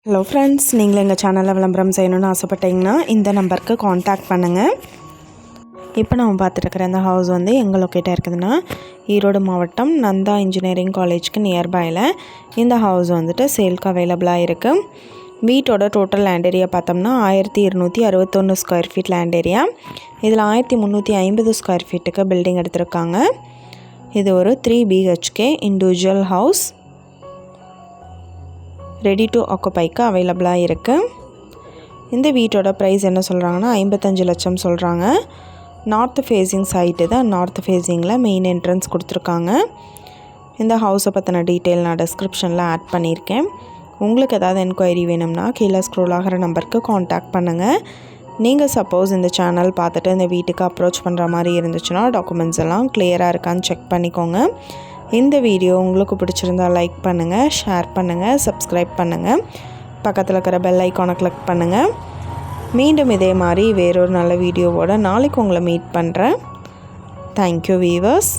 Hello friends, நீங்கள் எங்கள் சேனலில் விளம்பரம் செய்யணும்னு ஆசைப்பட்டீங்கன்னா இந்த நம்பருக்கு காண்டாக்ட் பண்ணுங்கள். இப்போ நம்ம பார்த்துட்டுருக்கிற இந்த ஹவுஸ் வந்து எங்கே லொக்கேட்டாக இருக்குதுன்னா ஈரோடு மாவட்டம் நந்தா இன்ஜினியரிங் காலேஜ்க்கு நியர்பையில் இந்த ஹவுஸ் வந்துட்டு சேல்க்கு அவைலபிளாக இருக்குது. வீட்டோட டோட்டல் லேண்ட் ஏரியா பார்த்தோம்னா 1261 ஸ்கொயர் ஃபீட் லேண்ட் ஏரியா. இதில் 1350 ஸ்கொயர் ஃபீட்டுக்கு பில்டிங் எடுத்திருக்காங்க. இது ஒரு 3 BHK individual house. Ready to ஆக்குபைக்கு அவைலபிளாக இருக்குது. இந்த வீட்டோட ப்ரைஸ் என்ன சொல்கிறாங்கன்னா 55 லட்சம் சொல்கிறாங்க. நார்த் ஃபேஸிங் சைட்டு தான். நார்த் ஃபேஸிங்கில் மெயின் என்ட்ரன்ஸ் கொடுத்துருக்காங்க. இந்த ஹவுஸை பற்றின டீட்டெயில் நான் டிஸ்கிரிப்ஷனில் ஆட் பண்ணியிருக்கேன். உங்களுக்கு ஏதாவது என்கொயரி வேணும்னா கீழே ஸ்க்ரோல் ஆகிற நம்பருக்கு காண்டாக்ட் பண்ணுங்கள். நீங்கள் சப்போஸ் இந்த சேனல் பார்த்துட்டு இந்த வீட்டுக்கு அப்ரோச் பண்ணுற மாதிரி இருந்துச்சுன்னா டாக்குமெண்ட்ஸ் எல்லாம் கிளியராக இருக்கான்னு செக் பண்ணிக்கோங்க. இந்த வீடியோ உங்களுக்கு பிடிச்சிருந்தால் லைக் பண்ணுங்கள், ஷேர் பண்ணுங்கள், சப்ஸ்கிரைப் பண்ணுங்கள். பக்கத்தில் இருக்கிற பெல் ஐக்கானை கிளிக் பண்ணுங்கள். மீண்டும் இதே மாதிரி வேறொரு நல்ல வீடியோவோட நாளைக்கு உங்களை மீட் பண்ணுறேன். Thank you viewers.